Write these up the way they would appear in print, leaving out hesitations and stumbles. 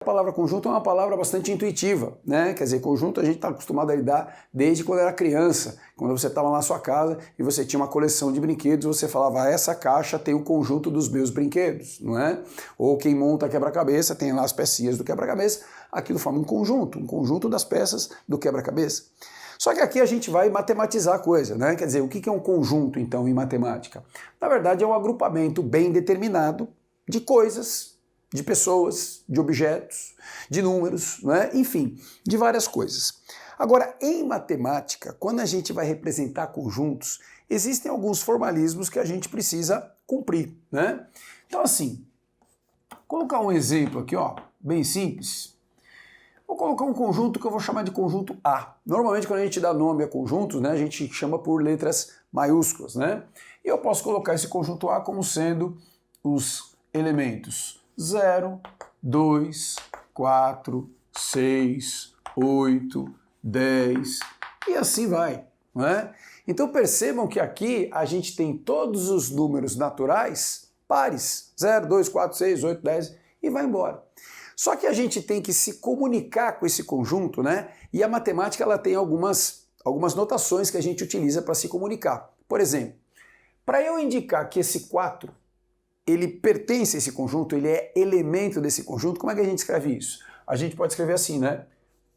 A palavra conjunto é uma palavra bastante intuitiva, né? Quer dizer, conjunto a gente está acostumado a lidar desde quando era criança, quando você estava na sua casa e você tinha uma coleção de brinquedos, você falava, ah, essa caixa tem o conjunto dos meus brinquedos, não é? Ou quem monta quebra-cabeça tem lá as pecinhas do quebra-cabeça, aquilo forma um conjunto das peças do quebra-cabeça. Só que aqui a gente vai matematizar a coisa, né? Quer dizer, o que é um conjunto, então, em matemática? Na verdade, é um agrupamento bem determinado de coisas, de pessoas, de objetos, de números, né? Enfim, de várias coisas. Agora, em matemática, quando a gente vai representar conjuntos, existem alguns formalismos que a gente precisa cumprir, né? Então, assim, vou colocar um exemplo aqui, ó, bem simples. Vou colocar um conjunto que eu vou chamar de conjunto A. Normalmente, quando a gente dá nome a conjuntos, né, a gente chama por letras maiúsculas, né? E eu posso colocar esse conjunto A como sendo os elementos 0, 2, 4, 6, 8, 10 e assim vai, não é? Então percebam que aqui a gente tem todos os números naturais pares, 0, 2, 4, 6, 8, 10 e vai embora. Só que a gente tem que se comunicar com esse conjunto, né? E a matemática ela tem algumas notações que a gente utiliza para se comunicar. Por exemplo, para eu indicar que esse 4 ele pertence a esse conjunto, ele é elemento desse conjunto, como é que a gente escreve isso? A gente pode escrever assim, né?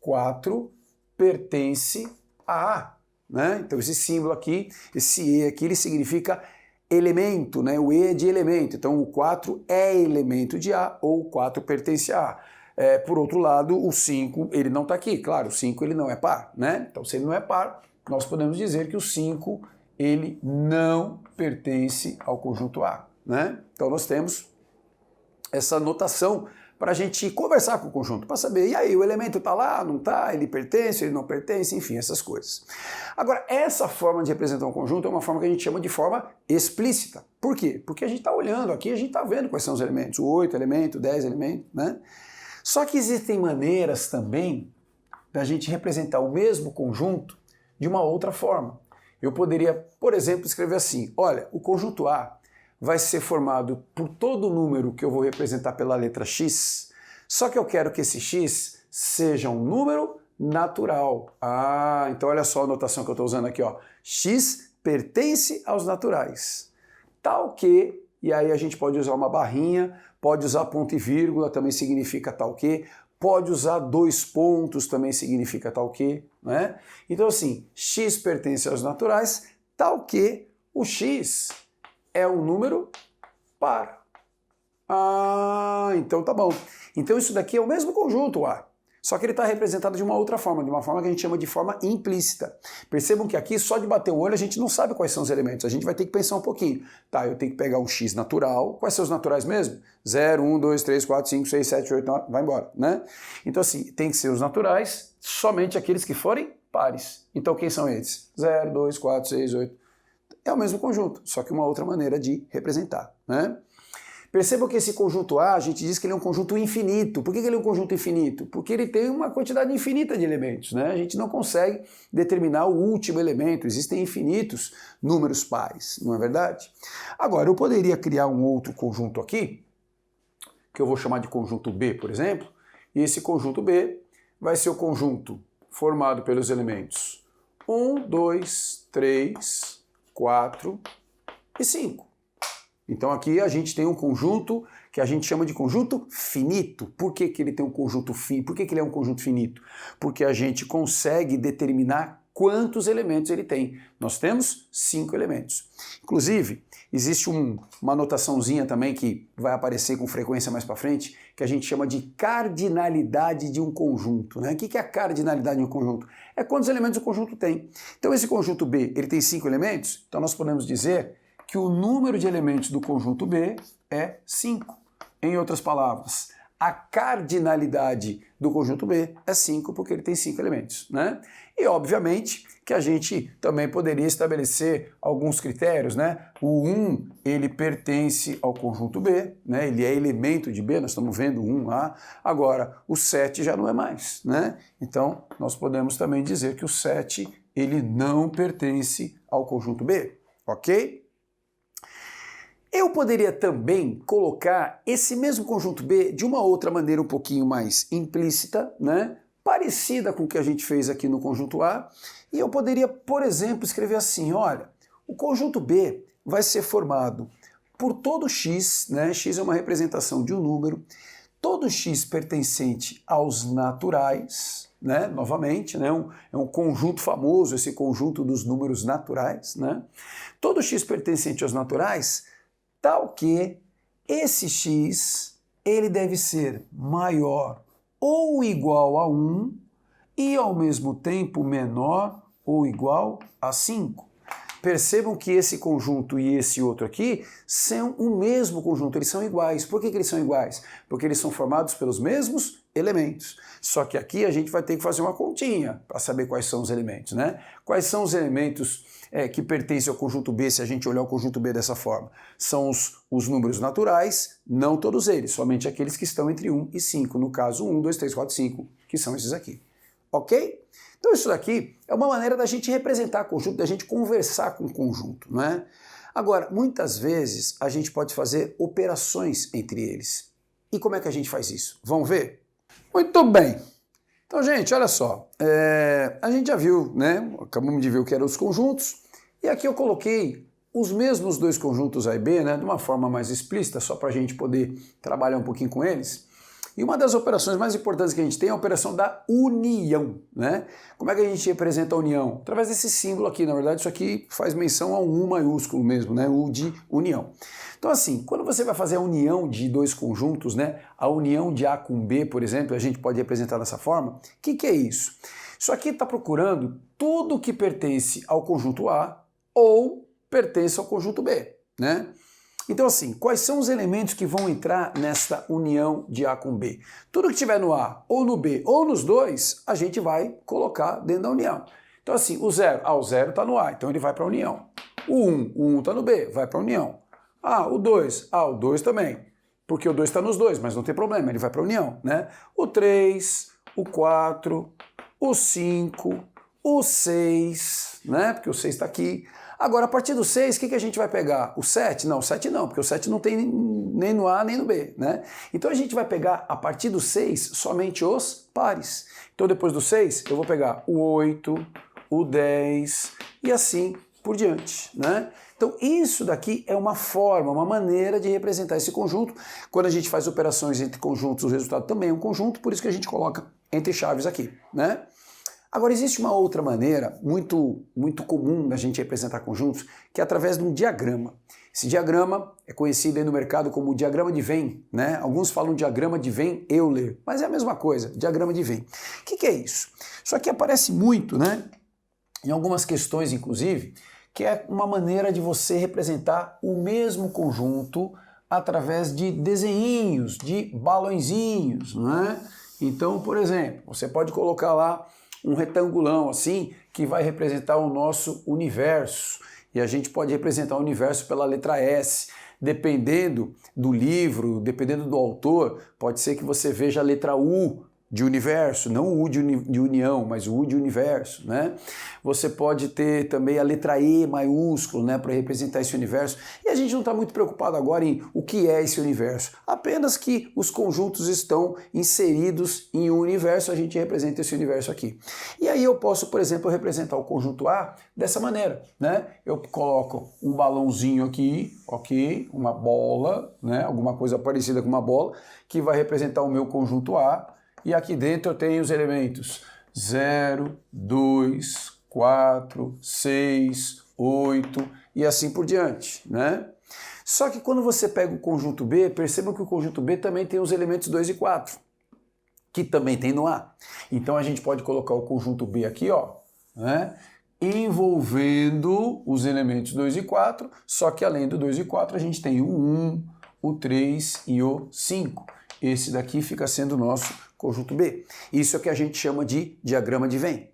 4 pertence a A, né? Então esse símbolo aqui, esse E aqui, ele significa elemento, né? O E é de elemento, então o 4 é elemento de A ou o 4 pertence a A. Por outro lado, o 5, ele não está aqui, claro, o 5 ele não é par, né? Então se ele não é par, nós podemos dizer que o 5 ele não pertence ao conjunto A, né? Então nós temos essa notação para a gente conversar com o conjunto, para saber, e aí, o elemento está lá, não está, ele pertence, ele não pertence, enfim, essas coisas. Agora, essa forma de representar um conjunto é uma forma que a gente chama de forma explícita. Por quê? Porque a gente está olhando aqui, a gente está vendo quais são os elementos, o 8 elemento, 10 elemento, né? Só que existem maneiras também da gente representar o mesmo conjunto de uma outra forma. Eu poderia, por exemplo, escrever assim, olha, o conjunto A vai ser formado por todo número que eu vou representar pela letra X, só que eu quero que esse X seja um número natural. Ah, então olha só a notação que eu estou usando aqui, ó. X pertence aos naturais. Tal que, e aí a gente pode usar uma barrinha, pode usar ponto e vírgula, também significa tal que, pode usar 2 pontos, também significa tal que, né? Então assim, X pertence aos naturais, tal que o X é um número par. Ah, então tá bom. Então isso daqui é o mesmo conjunto A, só que ele está representado de uma outra forma, de uma forma que a gente chama de forma implícita. Percebam que aqui, só de bater o olho, a gente não sabe quais são os elementos, a gente vai ter que pensar um pouquinho. Tá, eu tenho que pegar um X natural, quais são os naturais mesmo? 0, 1, 2, 3, 4, 5, 6, 7, 8, 9, vai embora, né? Então assim, tem que ser os naturais, somente aqueles que forem pares. Então quem são eles? 0, 2, 4, 6, 8... É o mesmo conjunto, só que uma outra maneira de representar, né? Percebam que esse conjunto A, a gente diz que ele é um conjunto infinito. Por que ele é um conjunto infinito? Porque ele tem uma quantidade infinita de elementos, né? A gente não consegue determinar o último elemento, existem infinitos números pares, não é verdade? Agora, eu poderia criar um outro conjunto aqui, que eu vou chamar de conjunto B, por exemplo, e esse conjunto B vai ser o conjunto formado pelos elementos 1, 2, 3... 4 e 5. Então aqui a gente tem um conjunto que a gente chama de conjunto finito. Por que ele tem um conjunto finito? Por que ele é um conjunto finito? Porque a gente consegue determinar quantos elementos ele tem. Nós temos 5 elementos. Inclusive, existe uma notaçãozinha também que vai aparecer com frequência mais para frente, que a gente chama de cardinalidade de um conjunto, né? O que é a cardinalidade de um conjunto? É quantos elementos o conjunto tem. Então esse conjunto B, ele tem 5 elementos, então nós podemos dizer que o número de elementos do conjunto B é 5. Em outras palavras, a cardinalidade do conjunto B é 5 porque ele tem 5 elementos, né? E obviamente que a gente também poderia estabelecer alguns critérios, né? O 1, ele pertence ao conjunto B, né? Ele é elemento de B, nós estamos vendo 1 lá. Agora, o 7 já não é mais, né? Então, nós podemos também dizer que o 7, ele não pertence ao conjunto B, ok? Eu poderia também colocar esse mesmo conjunto B de uma outra maneira um pouquinho mais implícita, né? Parecida com o que a gente fez aqui no conjunto A, e eu poderia, por exemplo, escrever assim, olha, o conjunto B vai ser formado por todo x, né? X é uma representação de um número, todo x pertencente aos naturais, né? Novamente, né? É um conjunto famoso, esse conjunto dos números naturais, né? Todo x pertencente aos naturais, tal que esse x ele deve ser maior ou igual a 1 e ao mesmo tempo menor ou igual a 5. Percebam que esse conjunto e esse outro aqui são o mesmo conjunto, eles são iguais. Por que eles são iguais? Porque eles são formados pelos mesmos elementos. Só que aqui a gente vai ter que fazer uma continha para saber quais são os elementos, né? Quais são os elementos que pertencem ao conjunto B, se a gente olhar o conjunto B dessa forma? São os números naturais, não todos eles, somente aqueles que estão entre 1 e 5. No caso, 1, 2, 3, 4, 5, que são esses aqui. Ok? Então isso daqui é uma maneira da gente representar conjunto, da gente conversar com o conjunto, não é? Agora, muitas vezes a gente pode fazer operações entre eles. E como é que a gente faz isso? Vamos ver? Muito bem. Então, gente, olha só. A gente já viu, né? Acabamos de ver o que eram os conjuntos. E aqui eu coloquei os mesmos dois conjuntos A e B, né? De uma forma mais explícita, só para a gente poder trabalhar um pouquinho com eles. E uma das operações mais importantes que a gente tem é a operação da união, né? Como é que a gente representa a união? Através desse símbolo aqui, na verdade isso aqui faz menção a um U maiúsculo mesmo, né? U de união. Então assim, quando você vai fazer a união de dois conjuntos, né? A união de A com B, por exemplo, a gente pode representar dessa forma. O que é isso? Isso aqui está procurando tudo que pertence ao conjunto A ou pertence ao conjunto B, né? Então assim, quais são os elementos que vão entrar nesta união de A com B? Tudo que tiver no A, ou no B, ou nos dois, a gente vai colocar dentro da união. Então assim, o 0, o 0 está no A, então ele vai para a união. O 1 está no B, vai para a união. O 2, o 2 também, porque o 2 está nos dois, mas não tem problema, ele vai para a união, né? O 3, o 4, o 5, o 6, né? Porque o 6 está aqui. Agora, a partir do 6, o que a gente vai pegar? O 7? Não, o 7 não, porque o 7 não tem nem no A nem no B, né? Então a gente vai pegar, a partir do 6, somente os pares. Então depois do 6, eu vou pegar o 8, o 10 e assim por diante, né? Então isso daqui é uma forma, uma maneira de representar esse conjunto. Quando a gente faz operações entre conjuntos, o resultado também é um conjunto, por isso que a gente coloca entre chaves aqui, né? Agora, existe uma outra maneira muito comum da gente representar conjuntos, que é através de um diagrama. Esse diagrama é conhecido aí no mercado como diagrama de Venn, né? Alguns falam diagrama de Venn-Euler, mas é a mesma coisa, diagrama de Venn. O que é isso? Isso aqui aparece muito, né? Em algumas questões, inclusive, que é uma maneira de você representar o mesmo conjunto através de desenhinhos, de balõezinhos, né? Então, por exemplo, você pode colocar lá um retangulão assim, que vai representar o nosso universo. E a gente pode representar o universo pela letra S. Dependendo do livro, dependendo do autor, pode ser que você veja a letra U de universo, não o U de união, mas o U de universo, né? Você pode ter também a letra E maiúsculo, né, para representar esse universo. E a gente não está muito preocupado agora em o que é esse universo, apenas que os conjuntos estão inseridos em um universo, a gente representa esse universo aqui. E aí eu posso, por exemplo, representar o conjunto A dessa maneira, né? Eu coloco um balãozinho aqui, ok, uma bola, né, alguma coisa parecida com uma bola, que vai representar o meu conjunto A. E aqui dentro eu tenho os elementos 0, 2, 4, 6, 8 e assim por diante, né? Só que quando você pega o conjunto B, percebam que o conjunto B também tem os elementos 2 e 4, que também tem no A. Então a gente pode colocar o conjunto B aqui, ó, né? Envolvendo os elementos 2 e 4, só que além do 2 e 4 a gente tem o 1, o 3 e o 5. Esse daqui fica sendo o nosso conjunto B. Isso é o que a gente chama de diagrama de Venn.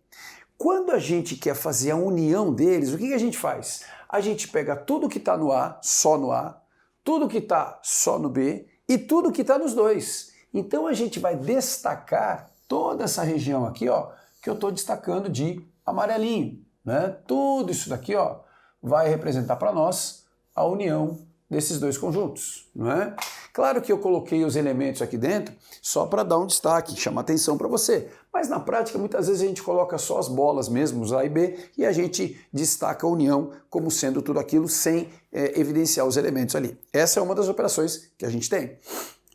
Quando a gente quer fazer a união deles, o que a gente faz? A gente pega tudo que está no A, só no A, tudo que está só no B e tudo que está nos dois. Então a gente vai destacar toda essa região aqui, ó, que eu estou destacando de amarelinho, né? Tudo isso daqui, ó, vai representar para nós a união desses dois conjuntos, não é? Claro que eu coloquei os elementos aqui dentro só para dar um destaque, chamar atenção para você, mas na prática muitas vezes a gente coloca só as bolas mesmo, os A e B, e a gente destaca a união como sendo tudo aquilo sem evidenciar os elementos ali. Essa é uma das operações que a gente tem.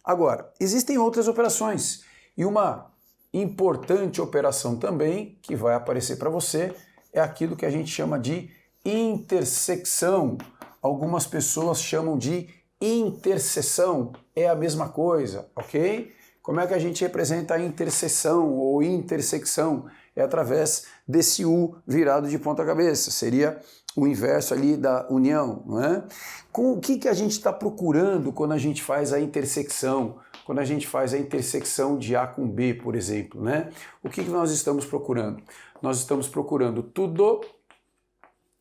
Agora, existem outras operações, e uma importante operação também que vai aparecer para você é aquilo que a gente chama de intersecção. Algumas pessoas chamam de interseção, é a mesma coisa, ok? Como é que a gente representa a interseção ou intersecção? É através desse U virado de ponta cabeça, seria o inverso ali da união, não é? Com o que a gente está procurando quando a gente faz a intersecção? Quando a gente faz a intersecção de A com B, por exemplo, né? O que nós estamos procurando? Nós estamos procurando tudo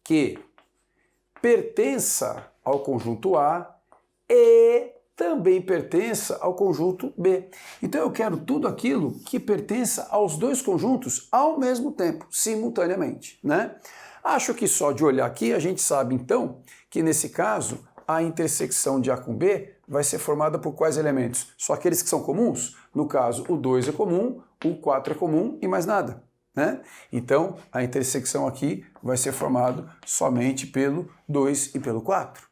que pertença ao conjunto A e também pertença ao conjunto B. Então eu quero tudo aquilo que pertença aos dois conjuntos ao mesmo tempo, simultaneamente, né? Acho que só de olhar aqui a gente sabe então que nesse caso a intersecção de A com B vai ser formada por quais elementos? Só aqueles que são comuns? No caso, o 2 é comum, o 4 é comum e mais nada, né? Então a intersecção aqui vai ser formada somente pelo 2 e pelo 4.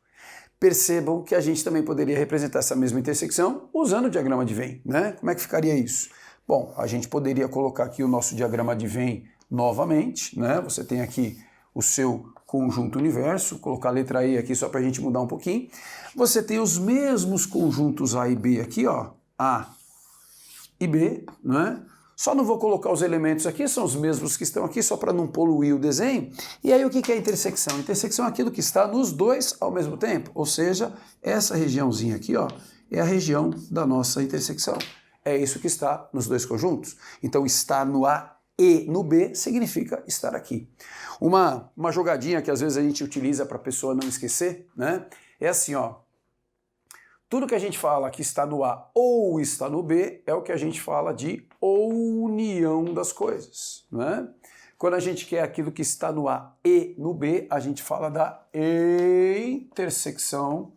Percebam que a gente também poderia representar essa mesma intersecção usando o diagrama de Venn, né? Como é que ficaria isso? Bom, a gente poderia colocar aqui o nosso diagrama de Venn novamente, né? Você tem aqui o seu conjunto universo, colocar a letra E aqui só para a gente mudar um pouquinho. Você tem os mesmos conjuntos A e B aqui, ó, A e B, né? Só não vou colocar os elementos aqui, são os mesmos que estão aqui, só para não poluir o desenho. E aí o que é intersecção? Intersecção é aquilo que está nos dois ao mesmo tempo, ou seja, essa regiãozinha aqui, ó, é a região da nossa intersecção. É isso que está nos dois conjuntos. Então estar no A e no B significa estar aqui. Uma jogadinha que às vezes a gente utiliza para a pessoa não esquecer, né? É assim, ó. Tudo que a gente fala que está no A ou está no B é o que a gente fala de união das coisas, né? Quando a gente quer aquilo que está no A e no B, a gente fala da intersecção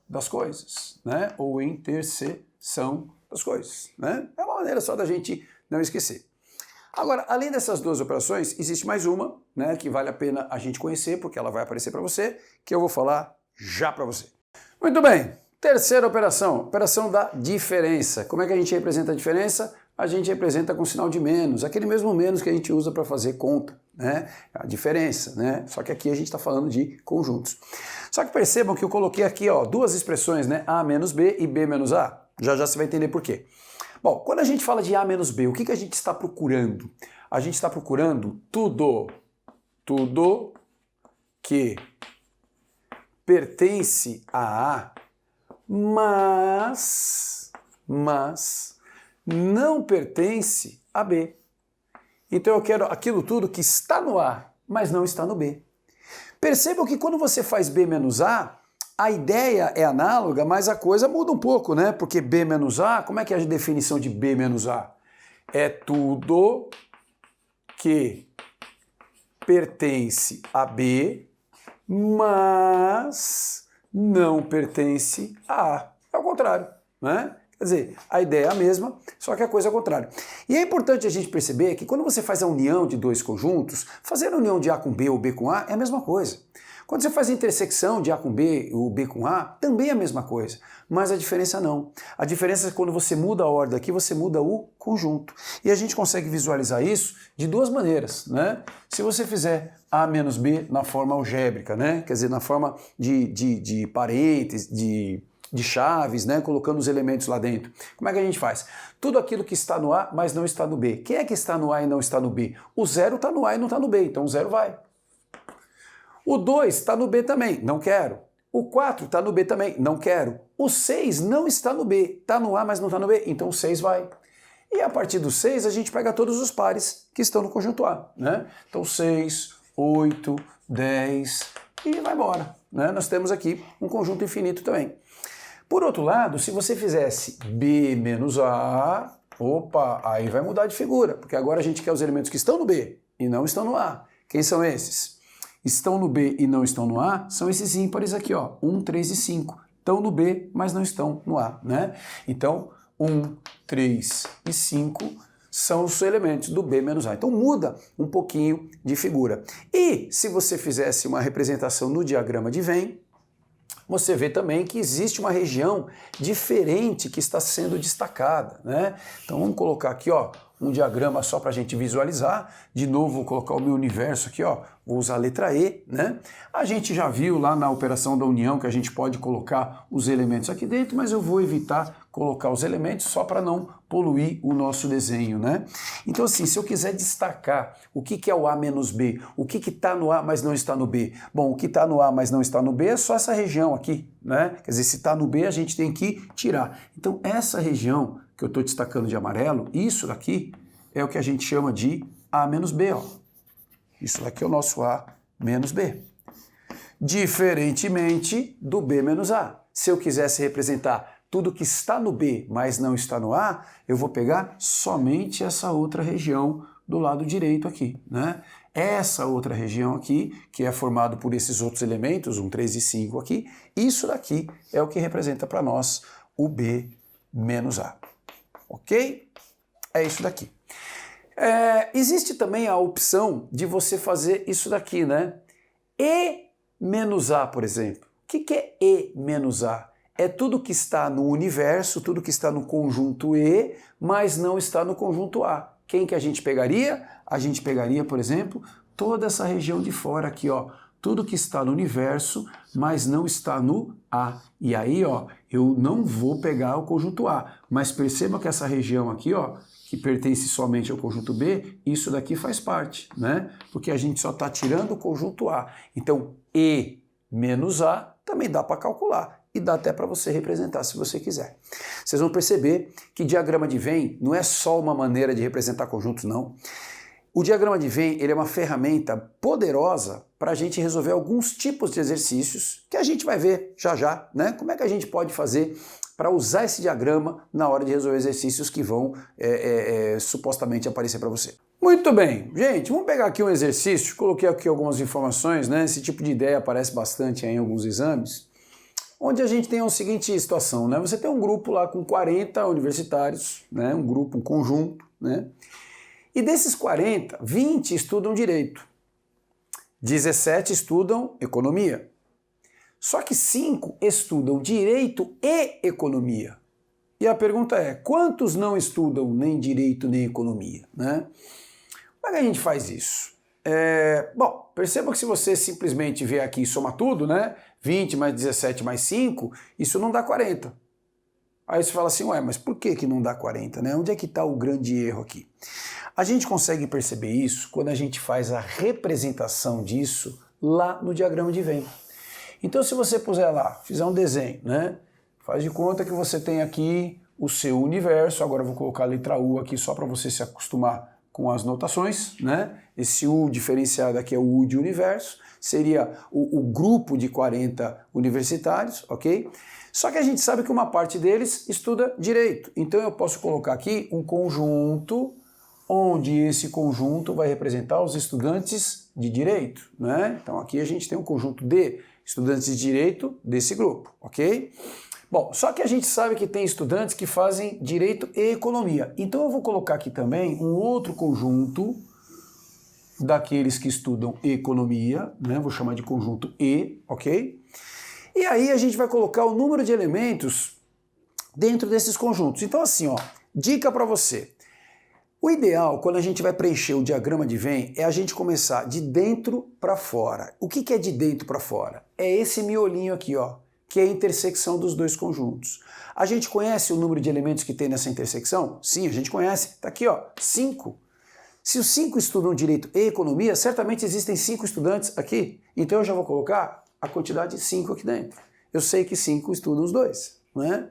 das coisas, né? Ou interseção das coisas, né? É uma maneira só da gente não esquecer. Agora, além dessas duas operações, existe mais uma, né, que vale a pena a gente conhecer, porque ela vai aparecer para você, que eu vou falar já para você. Muito bem, terceira operação, operação da diferença. Como é que a gente representa a diferença? A gente representa com sinal de menos, aquele mesmo menos que a gente usa para fazer conta, né? A diferença, né? Só que aqui a gente está falando de conjuntos. Só que percebam que eu coloquei aqui, ó, duas expressões, né? A menos B e B menos A. Já já você vai entender por quê. Bom, quando a gente fala de A menos B, o que a gente está procurando? A gente está procurando tudo que pertence a A, mas não pertence a B. Então eu quero aquilo tudo que está no A, mas não está no B. Percebam que quando você faz B menos A ideia é análoga, mas a coisa muda um pouco, né? Porque B menos A, como é que é a definição de B menos A? É tudo que pertence a B, mas não pertence a A. É o contrário, né? Quer dizer, a ideia é a mesma, só que a coisa é o contrário. E é importante a gente perceber que quando você faz a união de dois conjuntos, fazer a união de A com B ou B com A é a mesma coisa. Quando você faz a intersecção de A com B ou B com A, também é a mesma coisa, mas a diferença não. A diferença é que quando você muda a ordem aqui, você muda o conjunto. E a gente consegue visualizar isso de duas maneiras, né? Se você fizer A menos B na forma algébrica, né? Quer dizer, na forma de parênteses, de chaves, né? Colocando os elementos lá dentro. Como é que a gente faz? Tudo aquilo que está no A, mas não está no B. Quem é que está no A e não está no B? O 0 está no A e não está no B, então o 0 vai. O 2 está no B também, não quero. O 4 está no B também, não quero. O 6 não está no B, está no A, mas não está no B, então o 6 vai. E a partir do 6 a gente pega todos os pares que estão no conjunto A, né? Então 6, 8, 10 e vai embora, né? Nós temos aqui um conjunto infinito também. Por outro lado, se você fizesse B menos A, opa, aí vai mudar de figura, porque agora a gente quer os elementos que estão no B e não estão no A. Quem são esses? Estão no B e não estão no A, são esses ímpares aqui, ó, 1, 3 e 5. estão no B, mas não estão no A, né? Então, 1, 3 e 5 são os elementos do B menos A. Então muda um pouquinho de figura. E se você fizesse uma representação no diagrama de Venn, você vê também que existe uma região diferente que está sendo destacada, né? Então vamos colocar aqui, ó, um diagrama só para a gente visualizar. De novo, vou colocar o meu universo aqui, ó. Vou usar a letra E, né? A gente já viu lá na operação da união que a gente pode colocar os elementos aqui dentro, mas eu vou evitar colocar os elementos só para não poluir o nosso desenho, né? Então assim, se eu quiser destacar o que é o A menos B, o que está no A, mas não está no B. Bom, o que está no A, mas não está no B é só essa região aqui, né? Quer dizer, se está no B, a gente tem que tirar. Então essa região que eu estou destacando de amarelo, isso daqui é o que a gente chama de A menos B, ó. Isso daqui é o nosso A menos B. Diferentemente do B menos A. Se eu quisesse representar tudo que está no B, mas não está no A, eu vou pegar somente essa outra região do lado direito aqui, né? Essa outra região aqui, que é formado por esses outros elementos, 1, 3 e 5 aqui, isso daqui é o que representa para nós o B menos A. Ok? É isso daqui. Existe também a opção de você fazer isso daqui, né? E menos A, por exemplo. O que é E menos A? É tudo que está no universo, tudo que está no conjunto E, mas não está no conjunto A. Quem que a gente pegaria? A gente pegaria, por exemplo, toda essa região de fora aqui, ó. Tudo que está no universo, mas não está no A. E aí, ó, eu não vou pegar o conjunto A, mas perceba que essa região aqui, ó, que pertence somente ao conjunto B, isso daqui faz parte, né? Porque a gente só está tirando o conjunto A. Então, E menos A também dá para calcular. E dá até para você representar se você quiser. Vocês vão perceber que diagrama de Venn não é só uma maneira de representar conjuntos, não. O diagrama de Venn ele é uma ferramenta poderosa para a gente resolver alguns tipos de exercícios que a gente vai ver já já, né? Como é que a gente pode fazer para usar esse diagrama na hora de resolver exercícios que vão supostamente aparecer para você. Muito bem, gente, vamos pegar aqui um exercício, coloquei aqui algumas informações, né? Esse tipo de ideia aparece bastante em alguns exames, onde a gente tem a seguinte situação, né? Você tem um grupo lá com 40 universitários, né? Um grupo, um conjunto, né? E desses 40, 20 estudam direito, 17 estudam economia. Só que 5 estudam direito e economia. E a pergunta é, quantos não estudam nem direito nem economia, né? Como é que a gente faz isso? Bom, perceba que se você simplesmente vier aqui e soma tudo, né? 20 mais 17 mais 5, isso não dá 40. Aí você fala assim, ué, mas por que não dá 40, né? Onde é que está o grande erro aqui? A gente consegue perceber isso quando a gente faz a representação disso lá no diagrama de Venn. Então se você puser lá, fizer um desenho, né? Faz de conta que você tem aqui o seu universo, agora eu vou colocar a letra U aqui só para você se acostumar com as notações, né? Esse U diferenciado aqui é o U de universo, seria o grupo de 40 universitários, ok? Só que a gente sabe que uma parte deles estuda direito, então eu posso colocar aqui um conjunto onde esse conjunto vai representar os estudantes de direito, né? Então aqui a gente tem um conjunto de estudantes de direito desse grupo, ok? Bom, só que a gente sabe que tem estudantes que fazem direito e economia. Então eu vou colocar aqui também um outro conjunto daqueles que estudam economia, né? Vou chamar de conjunto E, ok? E aí a gente vai colocar o número de elementos dentro desses conjuntos. Então assim, ó, dica para você. O ideal, quando a gente vai preencher o diagrama de Venn, é a gente começar de dentro para fora. O que é de dentro para fora? É esse miolinho aqui, ó, que é a intersecção dos dois conjuntos. A gente conhece o número de elementos que tem nessa intersecção? Sim, a gente conhece. Está aqui, ó, 5. Se os 5 estudam direito e economia, certamente existem 5 estudantes aqui. Então eu já vou colocar a quantidade de 5 aqui dentro. Eu sei que 5 estudam os dois, né?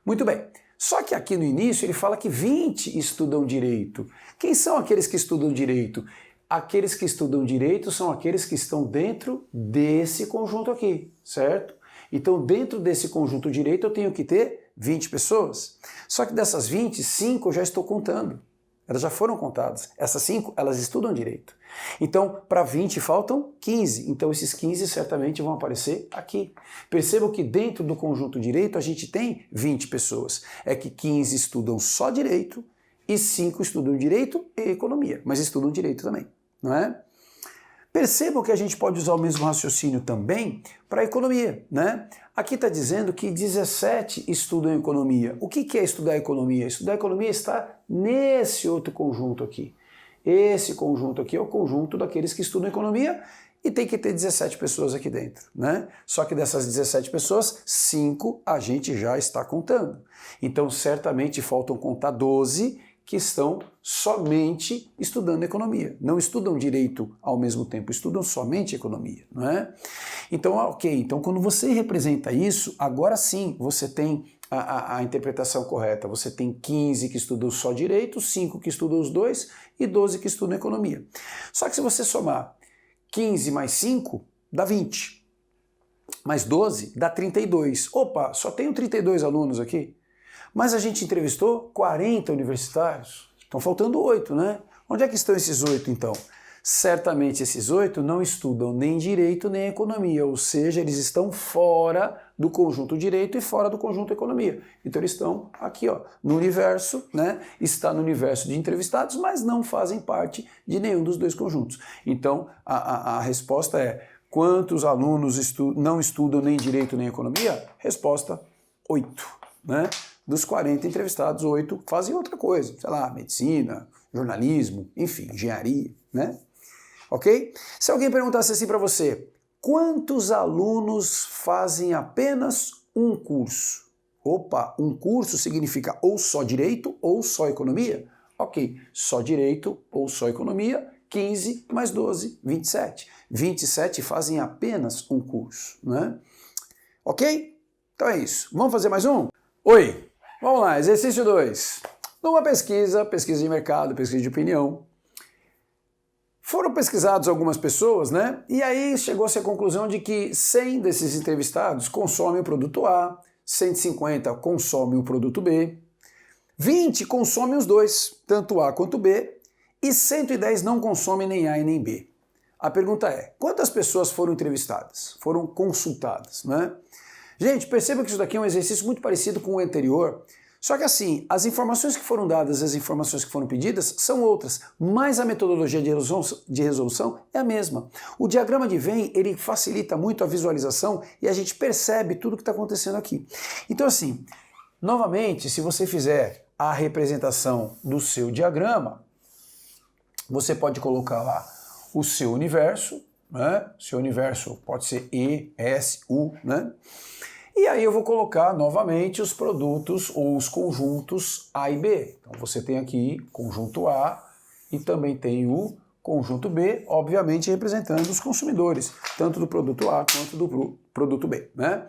Muito bem. Só que aqui no início ele fala que 20 estudam direito. Quem são aqueles que estudam direito? Aqueles que estudam direito são aqueles que estão dentro desse conjunto aqui, certo? Então dentro desse conjunto direito eu tenho que ter 20 pessoas. Só que dessas 20, 5 eu já estou contando. Elas já foram contadas. Essas 5, elas estudam direito. Então, para 20 faltam 15. Então, esses 15 certamente vão aparecer aqui. Percebam que dentro do conjunto direito a gente tem 20 pessoas. É que 15 estudam só direito e 5 estudam direito e economia. Mas estudam direito também, não é? Percebam que a gente pode usar o mesmo raciocínio também para a economia, né? Aqui está dizendo que 17 estudam economia. O que é estudar economia? Estudar economia está nesse outro conjunto aqui. Esse conjunto aqui é o conjunto daqueles que estudam economia e tem que ter 17 pessoas aqui dentro, né? Só que dessas 17 pessoas, 5 a gente já está contando. Então, certamente faltam contar 12 que estão somente estudando economia. Não estudam direito ao mesmo tempo, estudam somente economia, não é? Então, ok, então quando você representa isso, agora sim você tem a interpretação correta. Você tem 15 que estudam só direito, 5 que estudam os dois e 12 que estudam economia. Só que se você somar 15 mais 5, dá 20. Mais 12, dá 32. Opa, só tenho 32 alunos aqui. Mas a gente entrevistou 40 universitários. Estão faltando 8, né? Onde é que estão esses 8, então? Certamente esses 8 não estudam nem direito nem economia, ou seja, eles estão fora do conjunto direito e fora do conjunto economia. Então eles estão aqui, ó, no universo, né? Está no universo de entrevistados, mas não fazem parte de nenhum dos dois conjuntos. Então a resposta é: quantos alunos não estudam nem direito nem economia? Resposta: 8, né? Dos 40 entrevistados, 8 fazem outra coisa, sei lá, medicina, jornalismo, enfim, engenharia, né? Ok? Se alguém perguntasse assim para você, quantos alunos fazem apenas um curso? Opa, um curso significa ou só direito ou só economia? Ok, só direito ou só economia, 15 mais 12, 27. 27 fazem apenas um curso, né? Ok? Então é isso. Vamos fazer mais um? Oi! Vamos lá, exercício 2. Numa pesquisa de mercado, pesquisa de opinião, foram pesquisados algumas pessoas, né? E aí chegou-se à conclusão de que 100 desses entrevistados consomem o produto A, 150 consomem o produto B, 20 consomem os dois, tanto A quanto B, e 110 não consomem nem A e nem B. A pergunta é, quantas pessoas foram entrevistadas? Foram consultadas, né? Gente, perceba que isso daqui é um exercício muito parecido com o anterior, só que assim, as informações que foram dadas, as informações que foram pedidas são outras, mas a metodologia de resolução é a mesma. O diagrama de Venn, ele facilita muito a visualização e a gente percebe tudo o que está acontecendo aqui. Então assim, novamente, se você fizer a representação do seu diagrama, você pode colocar lá o seu universo, né? Seu universo pode ser E, S, U, né? E aí eu vou colocar novamente os produtos ou os conjuntos A e B. Então você tem aqui conjunto A e também tem o conjunto B, obviamente representando os consumidores, tanto do produto A quanto do produto B, né?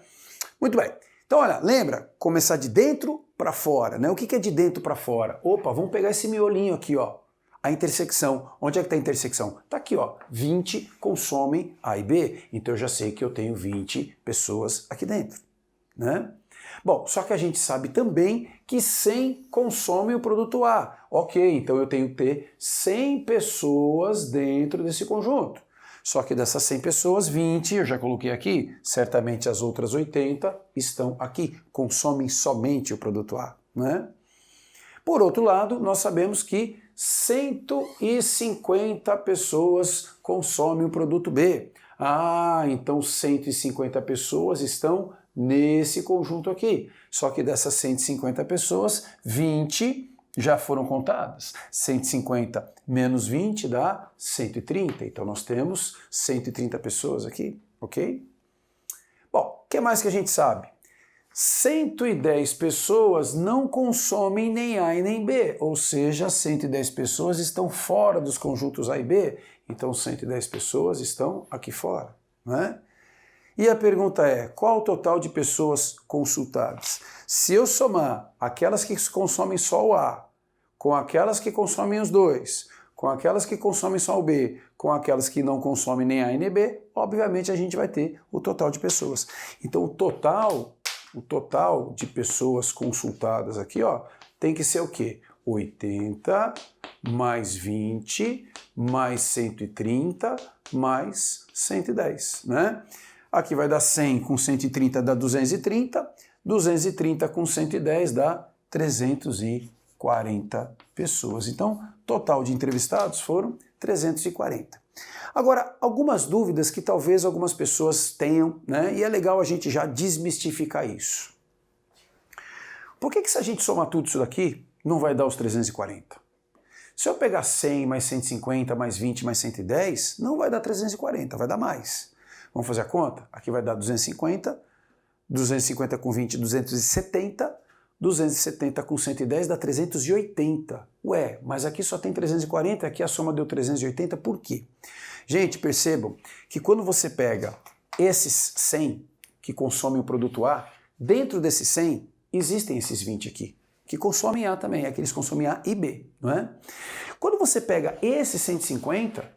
Muito bem. Então olha, lembra, começar de dentro para fora, né? O que é de dentro para fora? Opa, vamos pegar esse miolinho aqui, ó. A intersecção. Onde é que está a intersecção? Está aqui, ó. 20 consomem A e B. Então eu já sei que eu tenho 20 pessoas aqui dentro, né? Bom, só que a gente sabe também que 100 consomem o produto A. Ok, então eu tenho que ter 100 pessoas dentro desse conjunto. Só que dessas 100 pessoas, 20, eu já coloquei aqui, certamente as outras 80 estão aqui, consomem somente o produto A, né? Por outro lado, nós sabemos que 150 pessoas consomem o produto B. Ah, então 150 pessoas estão nesse conjunto aqui. Só que dessas 150 pessoas, 20 já foram contadas. 150 menos 20 dá 130. Então nós temos 130 pessoas aqui, ok? Bom, o que mais que a gente sabe? 110 pessoas não consomem nem A e nem B, ou seja, 110 pessoas estão fora dos conjuntos A e B, então 110 pessoas estão aqui fora, né? E a pergunta é, qual o total de pessoas consultadas? Se eu somar aquelas que consomem só o A, com aquelas que consomem os dois, com aquelas que consomem só o B, com aquelas que não consomem nem A e nem B, obviamente a gente vai ter o total de pessoas. Então o total de pessoas consultadas aqui, ó, tem que ser o quê? 80, mais 20, mais 130, mais 110, né? Aqui vai dar 100 com 130 dá 230, 230 com 110 dá 340 pessoas. Então, total de entrevistados foram 340. Agora, algumas dúvidas que talvez algumas pessoas tenham, né? E é legal a gente já desmistificar isso. Por que se a gente somar tudo isso daqui, não vai dar os 340? Se eu pegar 100 mais 150 mais 20 mais 110, não vai dar 340, vai dar mais. Vamos fazer a conta? Aqui vai dar 250, 250 com 20, 270, 270 com 110 dá 380. Ué, mas aqui só tem 340, aqui a soma deu 380, por quê? Gente, percebam que quando você pega esses 100 que consomem o produto A, dentro desses 100 existem esses 20 aqui, que consomem A também, é que eles consomem A e B, não é? Quando você pega esses 150,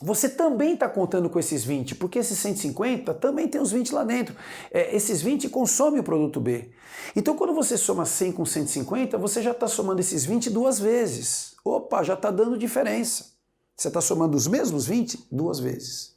você também está contando com esses 20, porque esses 150 também tem os 20 lá dentro. Esses 20 consomem o produto B. Então, quando você soma 100 com 150, você já está somando esses 20 duas vezes. Opa, já está dando diferença. Você está somando os mesmos 20 duas vezes.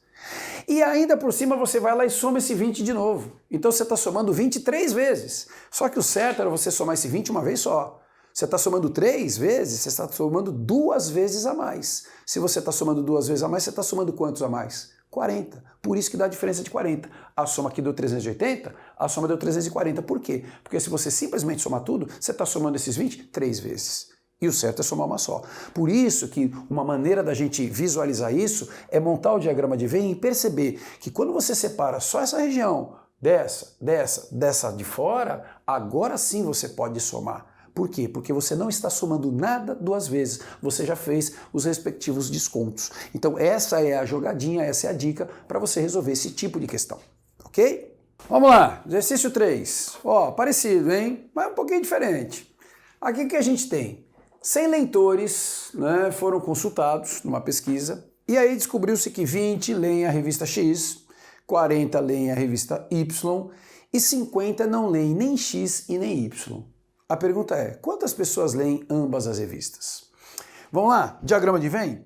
E ainda por cima você vai lá e soma esse 20 de novo. Então você está somando 23 vezes. Só que o certo era você somar esse 20 uma vez só. Você está somando 3 vezes, você está somando 2 vezes a mais. Se você está somando 2 vezes a mais, você está somando quantos a mais? 40. Por isso que dá a diferença de 40. A soma aqui deu 380, a soma deu 340. Por quê? Porque se você simplesmente somar tudo, você está somando esses 20 3 vezes. E o certo é somar uma só. Por isso que uma maneira da gente visualizar isso é montar o diagrama de Venn e perceber que quando você separa só essa região, dessa de fora, agora sim você pode somar. Por quê? Porque você não está somando nada duas vezes, você já fez os respectivos descontos. Então essa é a jogadinha, essa é a dica para você resolver esse tipo de questão, ok? Vamos lá, exercício 3. Ó, parecido, hein? Mas um pouquinho diferente. Aqui o que a gente tem? 100 leitores, né, foram consultados numa pesquisa e aí descobriu-se que 20 leem a revista X, 40 leem a revista Y e 50 não leem nem X e nem Y. A pergunta é, quantas pessoas leem ambas as revistas? Vamos lá, diagrama de Venn?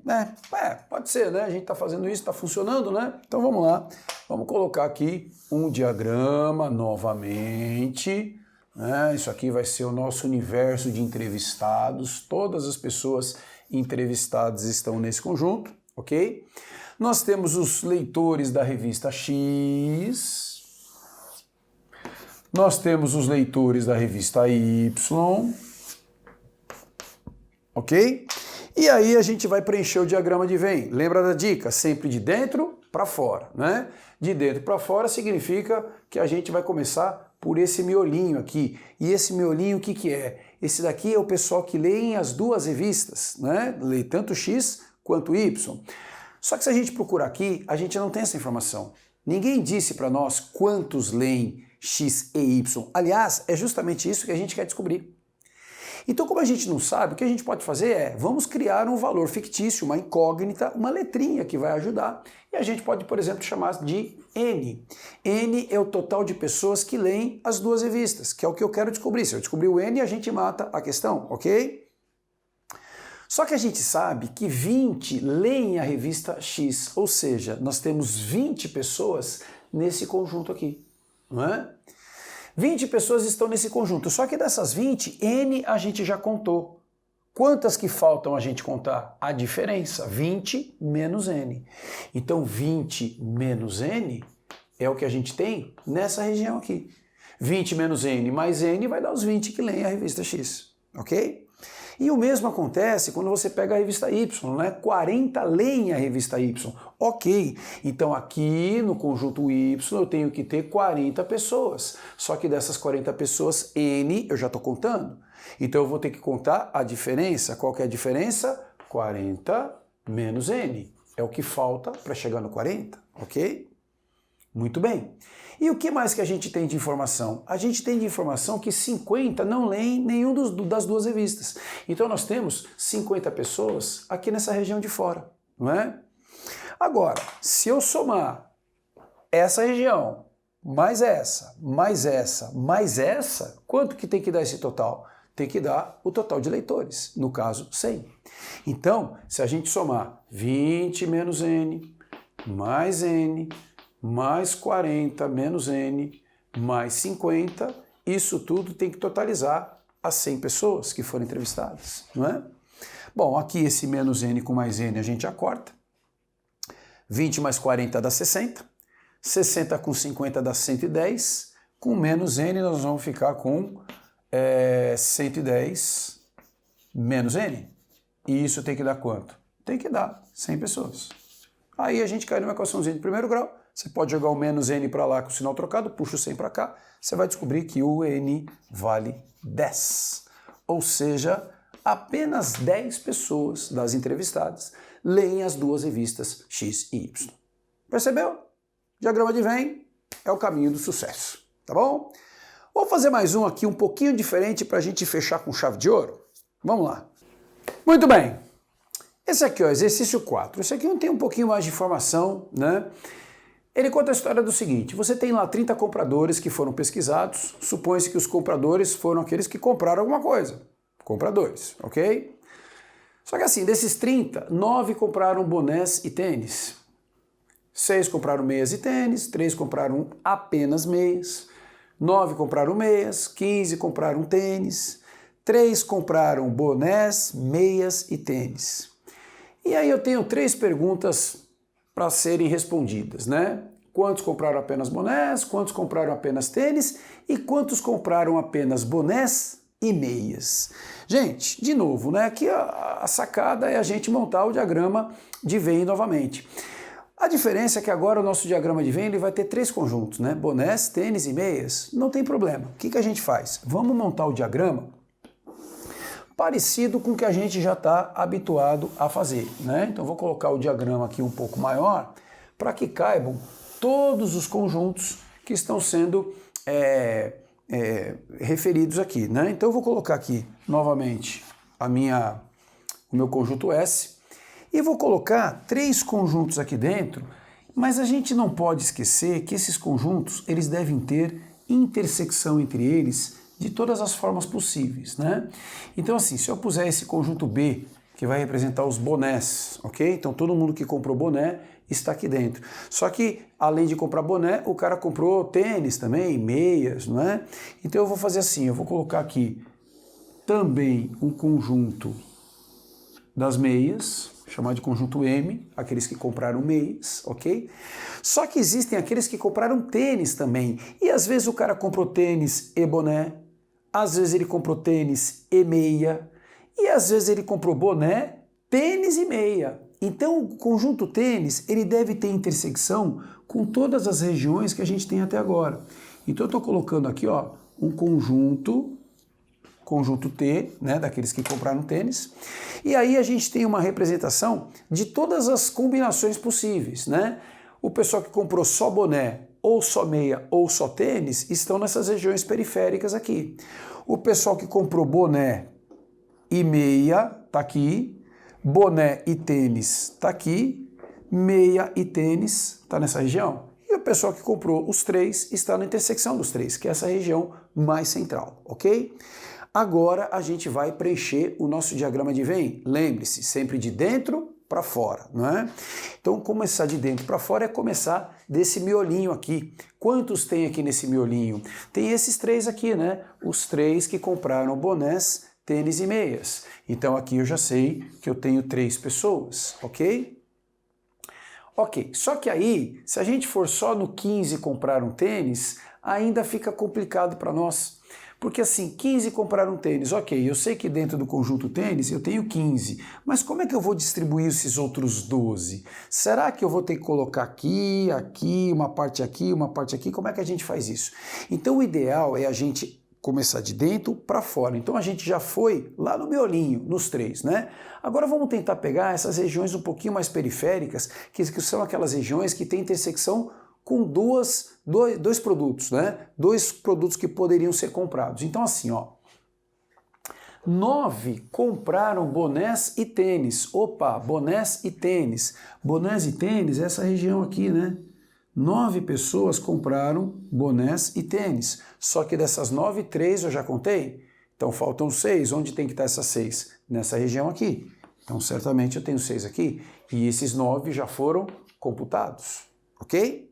Pode ser, né? A gente está fazendo isso, está funcionando, né? Então vamos lá, vamos colocar aqui um diagrama novamente. Isso aqui vai ser o nosso universo de entrevistados. Todas as pessoas entrevistadas estão nesse conjunto, ok? Nós temos os leitores da revista X. Nós temos os leitores da revista Y, ok? E aí a gente vai preencher o diagrama de Venn. Lembra da dica? Sempre de dentro para fora, né? De dentro para fora significa que a gente vai começar por esse miolinho aqui. E esse miolinho o que que é? Esse daqui é o pessoal que lê as duas revistas, né? Lê tanto X quanto Y. Só que se a gente procurar aqui, a gente não tem essa informação. Ninguém disse para nós quantos leem X e Y. Aliás, é justamente isso que a gente quer descobrir. Então, como a gente não sabe, o que a gente pode fazer é, vamos criar um valor fictício, uma incógnita, uma letrinha que vai ajudar. E a gente pode, por exemplo, chamar de N. N é o total de pessoas que leem as duas revistas, que é o que eu quero descobrir. Se eu descobrir o N, a gente mata a questão, ok? Só que a gente sabe que 20 leem a revista X, ou seja, nós temos 20 pessoas nesse conjunto aqui, não é? 20 pessoas estão nesse conjunto, só que dessas 20, N a gente já contou. Quantas que faltam a gente contar? A diferença, 20 menos N. Então 20 menos N é o que a gente tem nessa região aqui. 20 menos N mais N vai dar os 20 que leem a revista X, ok? E o mesmo acontece quando você pega a revista Y, né? 40 leem a revista Y. Ok, então aqui no conjunto Y eu tenho que ter 40 pessoas. Só que dessas 40 pessoas, N eu já estou contando. Então eu vou ter que contar a diferença. Qual que é a diferença? 40 menos N. É o que falta para chegar no 40, ok? Muito bem. E o que mais que a gente tem de informação? A gente tem de informação que 50 não leem nenhum das duas revistas. Então nós temos 50 pessoas aqui nessa região de fora, não é? Agora, se eu somar essa região, mais essa, mais essa, mais essa, quanto que tem que dar esse total? tem que dar o total de leitores, no caso 100. Então, se a gente somar 20 menos N, mais 40 menos N, mais 50, isso tudo tem que totalizar as 100 pessoas que foram entrevistadas, não é? Bom, aqui esse menos N com mais N a gente já corta. 20 mais 40 dá 60. 60 com 50 dá 110. Com menos N nós vamos ficar com 110 menos N. E isso tem que dar quanto? Tem que dar 100 pessoas. Aí a gente cai numa equaçãozinha de primeiro grau. Você pode jogar o menos N para lá com o sinal trocado, puxa o 100 para cá. Você vai descobrir que o N vale 10. Ou seja, apenas 10 pessoas das entrevistadas leem as duas revistas X e Y. Percebeu? Diagrama de Venn é o caminho do sucesso, tá bom? Vou fazer mais um aqui um pouquinho diferente para a gente fechar com chave de ouro. Vamos lá. Muito bem. Esse aqui, ó, exercício 4. Esse aqui não tem um pouquinho mais de informação, né? Ele conta a história do seguinte: você tem lá 30 compradores que foram pesquisados, supõe-se que os compradores foram aqueles que compraram alguma coisa. Compradores, ok? Só que assim, desses 30, 9 compraram bonés e tênis. 6 compraram meias e tênis, 3 compraram apenas meias, 9 compraram meias, 15 compraram tênis, 3 compraram bonés, meias e tênis. E aí eu tenho 3 perguntas para serem respondidas, né? Quantos compraram apenas bonés, quantos compraram apenas tênis e quantos compraram apenas bonés e meias. Gente, de novo, né? Aqui a sacada é a gente montar o diagrama de Venn novamente. A diferença é que agora o nosso diagrama de Venn ele vai ter 3 conjuntos, né? Bonés, tênis e meias. Não tem problema. O que a gente faz? Vamos montar o diagrama parecido com o que a gente já está habituado a fazer, né? Então vou colocar o diagrama aqui um pouco maior para que caibam todos os conjuntos que estão sendo referidos aqui, né? Então eu vou colocar aqui novamente o meu conjunto S e vou colocar 3 conjuntos aqui dentro, mas a gente não pode esquecer que esses conjuntos eles devem ter intersecção entre eles de todas as formas possíveis, né? Então assim, se eu puser esse conjunto B, que vai representar os bonés, ok? Então todo mundo que comprou boné está aqui dentro. Só que, além de comprar boné, o cara comprou tênis também, meias, não é? Então eu vou fazer assim, eu vou colocar aqui também um conjunto das meias, chamar de conjunto M, aqueles que compraram meias, ok? Só que existem aqueles que compraram tênis também. E às vezes o cara comprou tênis e boné, às vezes ele comprou tênis e meia, e às vezes ele comprou boné, tênis e meia. Então o conjunto tênis ele deve ter intersecção com todas as regiões que a gente tem até agora. Então eu estou colocando aqui ó, um conjunto T, né, daqueles que compraram tênis, e aí a gente tem uma representação de todas as combinações possíveis, né? O pessoal que comprou só boné, ou só meia, ou só tênis, estão nessas regiões periféricas aqui. O pessoal que comprou boné e meia, tá aqui, boné e tênis tá aqui, meia e tênis tá nessa região. E o pessoal que comprou os 3 está na intersecção dos 3, que é essa região mais central, ok? Agora a gente vai preencher o nosso diagrama de Venn. Lembre-se, sempre de dentro para fora, não é? Então começar de dentro para fora é começar desse miolinho aqui. Quantos tem aqui nesse miolinho? Tem esses 3 aqui, né? Os 3 que compraram bonés, tênis e meias. Então aqui eu já sei que eu tenho 3 pessoas, ok? Ok, só que aí, se a gente for só no 15 comprar um tênis, ainda fica complicado para nós. Porque assim, 15 compraram tênis, ok, eu sei que dentro do conjunto tênis eu tenho 15, mas como é que eu vou distribuir esses outros 12? Será que eu vou ter que colocar aqui, uma parte aqui, uma parte aqui? Como é que a gente faz isso? Então o ideal é a gente começar de dentro para fora. Então a gente já foi lá no miolinho, nos 3, né? Agora vamos tentar pegar essas regiões um pouquinho mais periféricas, que são aquelas regiões que têm intersecção com dois produtos, né? 2 produtos que poderiam ser comprados. Então assim, ó, 9 compraram bonés e tênis. Opa, bonés e tênis. Bonés e tênis, essa região aqui, né? 9 pessoas compraram bonés e tênis. Só que dessas 9, 3 eu já contei. Então faltam 6. Onde tem que estar essas 6? Nessa região aqui. Então certamente eu tenho 6 aqui. E esses 9 já foram computados. Ok?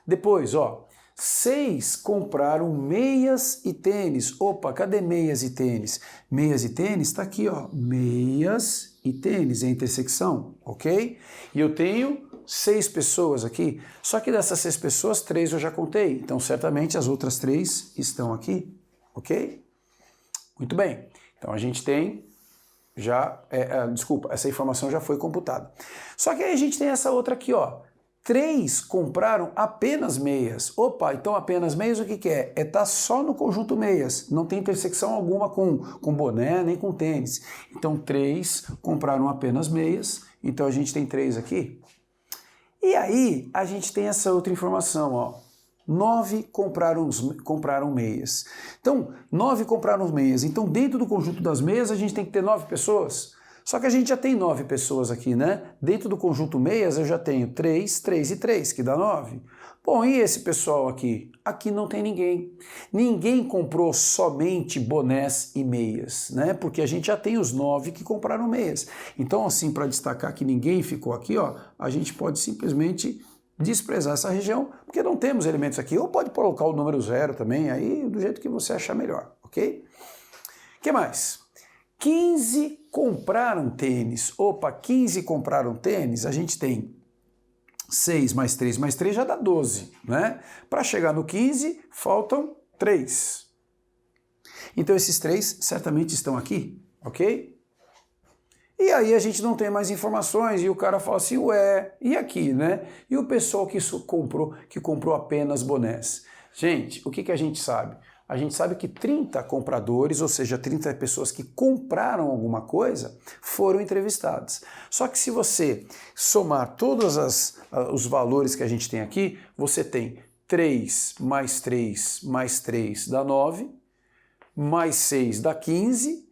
Depois, ó, 6 compraram meias e tênis. Opa, cadê meias e tênis? Meias e tênis está aqui, ó. Meias e tênis é a intersecção, ok? E eu tenho 6 pessoas aqui. Só que dessas 6 pessoas, 3 eu já contei. Então, certamente, as outras 3 estão aqui, ok? Muito bem. Então, a gente tem já... desculpa, essa informação já foi computada. Só que aí a gente tem essa outra aqui, ó. 3 compraram apenas meias. Opa, então apenas meias o que que é? É estar só no conjunto meias. Não tem intersecção alguma com boné nem com tênis. Então 3 compraram apenas meias. Então a gente tem 3 aqui. E aí a gente tem essa outra informação, ó. 9 compraram meias. Então 9 compraram meias. Então dentro do conjunto das meias a gente tem que ter 9 pessoas. Só que a gente já tem 9 pessoas aqui, né? Dentro do conjunto meias eu já tenho 3, 3 e 3, que dá 9. Bom, e esse pessoal aqui? Aqui não tem ninguém. Ninguém comprou somente bonés e meias, né? Porque a gente já tem os 9 que compraram meias. Então, assim, para destacar que ninguém ficou aqui, ó, a gente pode simplesmente desprezar essa região, porque não temos elementos aqui. Ou pode colocar o número 0 também, aí do jeito que você achar melhor, ok? O que mais? 15 compraram tênis. Opa, 15 compraram tênis, a gente tem 6 mais 3 mais 3 já dá 12, né? Para chegar no 15, faltam 3. Então esses 3 certamente estão aqui, ok? E aí a gente não tem mais informações e o cara fala assim, ué, e aqui, né? E o pessoal que comprou apenas bonés? Gente, o que a gente sabe? A gente sabe que 30 compradores, ou seja, 30 pessoas que compraram alguma coisa, foram entrevistadas. Só que se você somar todos os valores que a gente tem aqui, você tem 3 mais 3 mais 3 dá 9, mais 6 dá 15,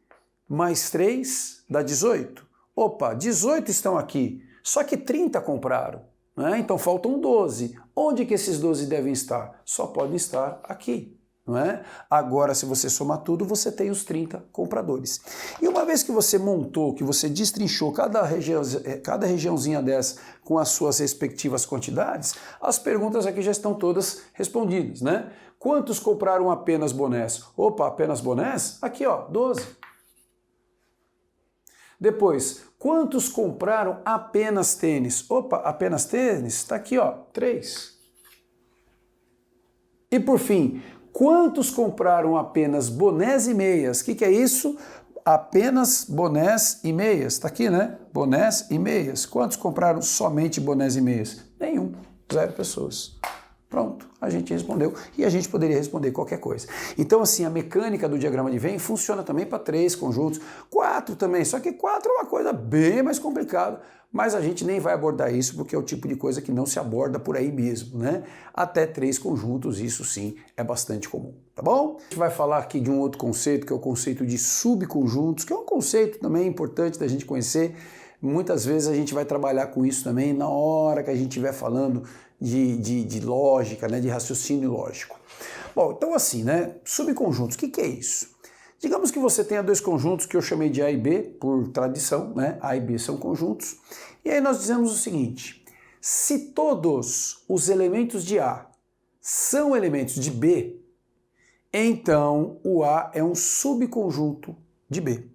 mais 3 dá 18. Opa, 18 estão aqui, só que 30 compraram, né? Então faltam 12. Onde que esses 12 devem estar? Só podem estar aqui. Não é? Agora, se você somar tudo, você tem os 30 compradores. E uma vez que você montou, que você destrinchou cada regiãozinha dessa com as suas respectivas quantidades, as perguntas aqui já estão todas respondidas, né? Quantos compraram apenas bonés? Opa, apenas bonés? Aqui, ó, 12. Depois, quantos compraram apenas tênis? Opa, apenas tênis? Está aqui, ó, 3. E por fim, quantos compraram apenas bonés e meias? O que é isso? Apenas bonés e meias. Está aqui, né? Bonés e meias. Quantos compraram somente bonés e meias? Nenhum. 0 pessoas. Pronto, a gente respondeu. E a gente poderia responder qualquer coisa. Então, assim, a mecânica do diagrama de Venn funciona também para 3 conjuntos, 4 também. Só que 4 é uma coisa bem mais complicada. Mas a gente nem vai abordar isso porque é o tipo de coisa que não se aborda por aí mesmo, né? Até 3 conjuntos, isso sim é bastante comum, tá bom? A gente vai falar aqui de um outro conceito, que é o conceito de subconjuntos, que é um conceito também importante da gente conhecer. Muitas vezes a gente vai trabalhar com isso também na hora que a gente estiver falando de lógica, né? De raciocínio lógico. Bom, então assim, né? Subconjuntos, o que é isso? Digamos que você tenha 2 conjuntos que eu chamei de A e B, por tradição, né? A e B são conjuntos. E aí nós dizemos o seguinte, se todos os elementos de A são elementos de B, então o A é um subconjunto de B.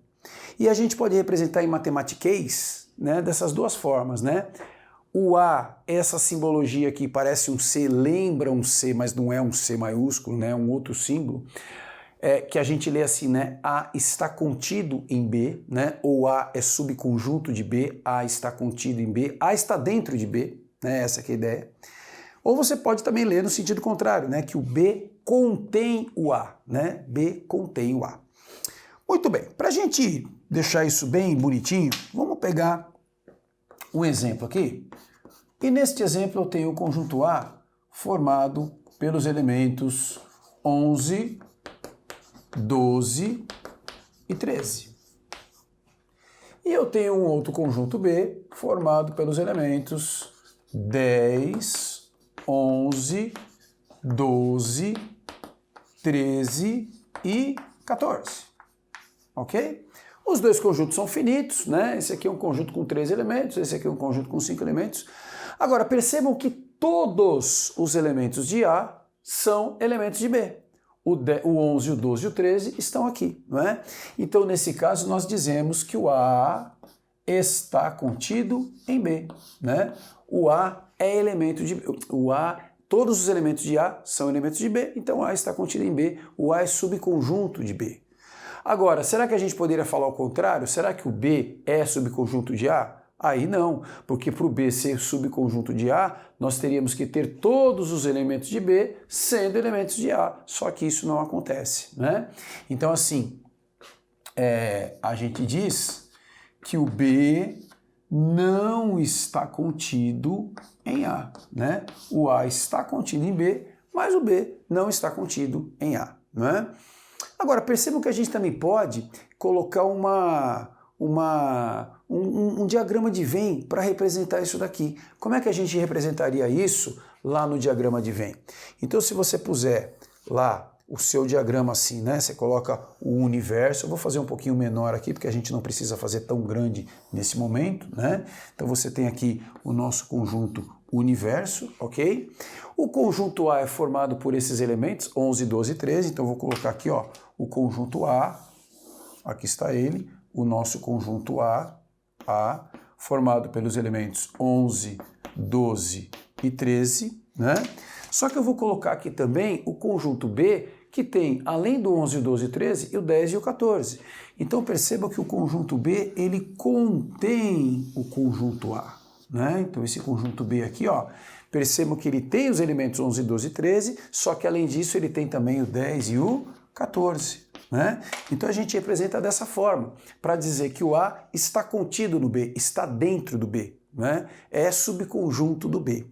E a gente pode representar em matematiquês, né, dessas duas formas, né? O A, essa simbologia aqui parece um C, lembra um C, mas não é um C maiúsculo, né? É um outro símbolo. Que a gente lê assim, né? A está contido em B, né? Ou A é subconjunto de B, A está contido em B, A está dentro de B, né? Essa que é a ideia. Ou você pode também ler no sentido contrário, né? Que o B contém o A, né? B contém o A. Muito bem, para a gente deixar isso bem bonitinho, vamos pegar um exemplo aqui. E neste exemplo eu tenho o conjunto A formado pelos elementos 11, 12 e 13. E eu tenho um outro conjunto B formado pelos elementos 10, 11, 12, 13 e 14. Ok? Os dois conjuntos são finitos, né? Esse aqui é um conjunto com 3 elementos, esse aqui é um conjunto com 5 elementos. Agora, percebam que todos os elementos de A são elementos de B. O 11, o 12 e o 13 estão aqui, não é? Então, nesse caso, nós dizemos que o A está contido em B, né? O A é elemento de B. Todos os elementos de A são elementos de B, então A está contido em B. O A é subconjunto de B. Agora, será que a gente poderia falar o contrário? Será que o B é subconjunto de A? Aí não, porque para o B ser subconjunto de A, nós teríamos que ter todos os elementos de B sendo elementos de A, só que isso não acontece, né? Então, assim, a gente diz que o B não está contido em A, né? O A está contido em B, mas o B não está contido em A, né? Agora, percebam que a gente também pode colocar um diagrama de Venn para representar isso daqui. Como é que a gente representaria isso lá no diagrama de Venn? Então, se você puser lá o seu diagrama assim, né? Você coloca o universo, eu vou fazer um pouquinho menor aqui, porque a gente não precisa fazer tão grande nesse momento, né? Então você tem aqui o nosso conjunto universo, ok? O conjunto A é formado por esses elementos, 11, 12 e 13, então eu vou colocar aqui, ó, o conjunto A, aqui está ele, o nosso conjunto A, formado pelos elementos 11, 12 e 13, né? Só que eu vou colocar aqui também o conjunto B, que tem, além do 11, o 12 e 13, o 10 e o 14. Então perceba que o conjunto B, ele contém o conjunto A, né? Então esse conjunto B aqui, ó, percebam que ele tem os elementos 11, 12 e 13, só que além disso ele tem também o 10 e o 14. Né? Então a gente representa dessa forma, para dizer que o A está contido no B, está dentro do B, né? É subconjunto do B.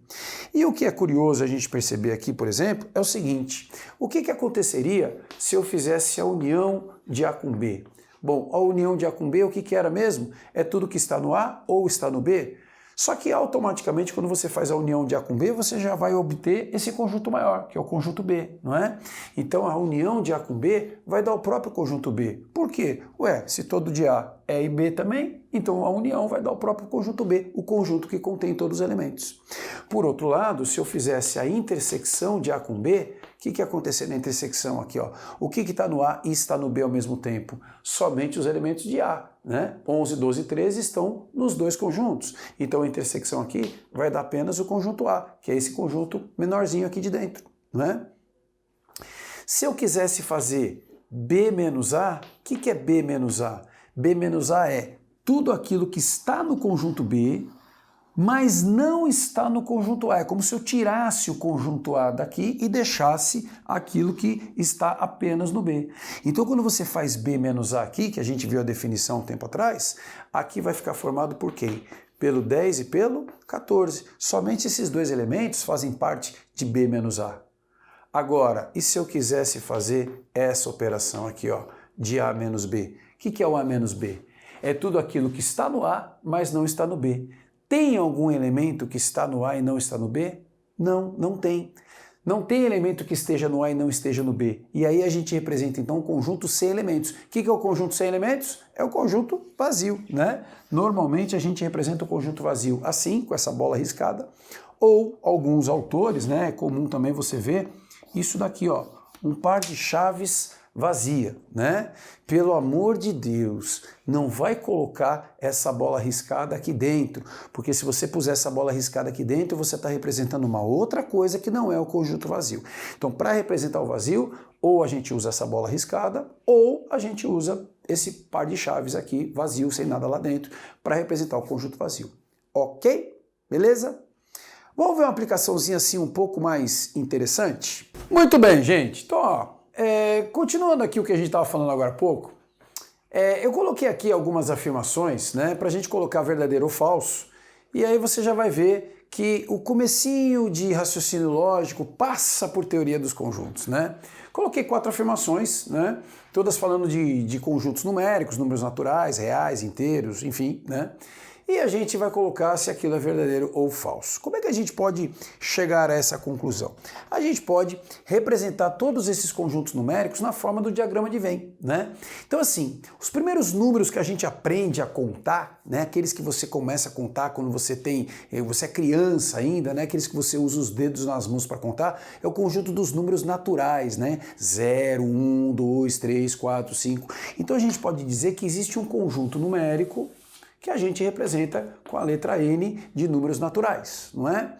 E o que é curioso a gente perceber aqui, por exemplo, é o seguinte: o que aconteceria se eu fizesse a união de A com B? Bom, a união de A com B, o que era mesmo? É tudo que está no A ou está no B? Só que automaticamente, quando você faz a união de A com B, você já vai obter esse conjunto maior, que é o conjunto B, não é? Então a união de A com B vai dar o próprio conjunto B. Por quê? Ué, se todo de A é e B também, então a união vai dar o próprio conjunto B, o conjunto que contém todos os elementos. Por outro lado, se eu fizesse a intersecção de A com B, o que ia acontecer na intersecção aqui, ó? O que está no A e está no B ao mesmo tempo? Somente os elementos de A, né? 11, 12 e 13 estão nos dois conjuntos. Então a intersecção aqui vai dar apenas o conjunto A, que é esse conjunto menorzinho aqui de dentro, né? Se eu quisesse fazer B menos A, o que é B menos A? B menos A é tudo aquilo que está no conjunto B, mas não está no conjunto A. É como se eu tirasse o conjunto A daqui e deixasse aquilo que está apenas no B. Então, quando você faz B menos A aqui, que a gente viu a definição um tempo atrás, aqui vai ficar formado por quem? Pelo 10 e pelo 14. Somente esses dois elementos fazem parte de B menos A. Agora, e se eu quisesse fazer essa operação aqui, ó, de A menos B? O que é o A menos B? É tudo aquilo que está no A, mas não está no B. Tem algum elemento que está no A e não está no B? Não, não tem. Não tem elemento que esteja no A e não esteja no B. E aí a gente representa então um conjunto sem elementos. O que é o conjunto sem elementos? É o conjunto vazio, né? Normalmente a gente representa o conjunto vazio assim, com essa bola riscada, ou alguns autores, né? É comum também você ver isso daqui, ó, um par de chaves vazia, né? Pelo amor de Deus, não vai colocar essa bola riscada aqui dentro, porque se você puser essa bola riscada aqui dentro, você está representando uma outra coisa que não é o conjunto vazio. Então, para representar o vazio, ou a gente usa essa bola riscada, ou a gente usa esse par de chaves aqui, vazio, sem nada lá dentro, para representar o conjunto vazio. Ok? Beleza? Vamos ver uma aplicaçãozinha assim um pouco mais interessante? Muito bem, gente. Então, ó, continuando aqui o que a gente estava falando agora há pouco, eu coloquei aqui algumas afirmações, né, para a gente colocar verdadeiro ou falso, e aí você já vai ver que o comecinho de raciocínio lógico passa por teoria dos conjuntos, né? Coloquei 4 afirmações, né, todas falando de conjuntos numéricos, números naturais, reais, inteiros, enfim, né? e a gente vai colocar se aquilo é verdadeiro ou falso. Como é que a gente pode chegar a essa conclusão? A gente pode representar todos esses conjuntos numéricos na forma do diagrama de Venn, né? Então assim, os primeiros números que a gente aprende a contar, né, aqueles que você começa a contar quando você é criança ainda, né, aqueles que você usa os dedos nas mãos para contar, é o conjunto dos números naturais, né? 0, 1, 2, 3, 4, 5. Então a gente pode dizer que existe um conjunto numérico que a gente representa com a letra N de números naturais, não é?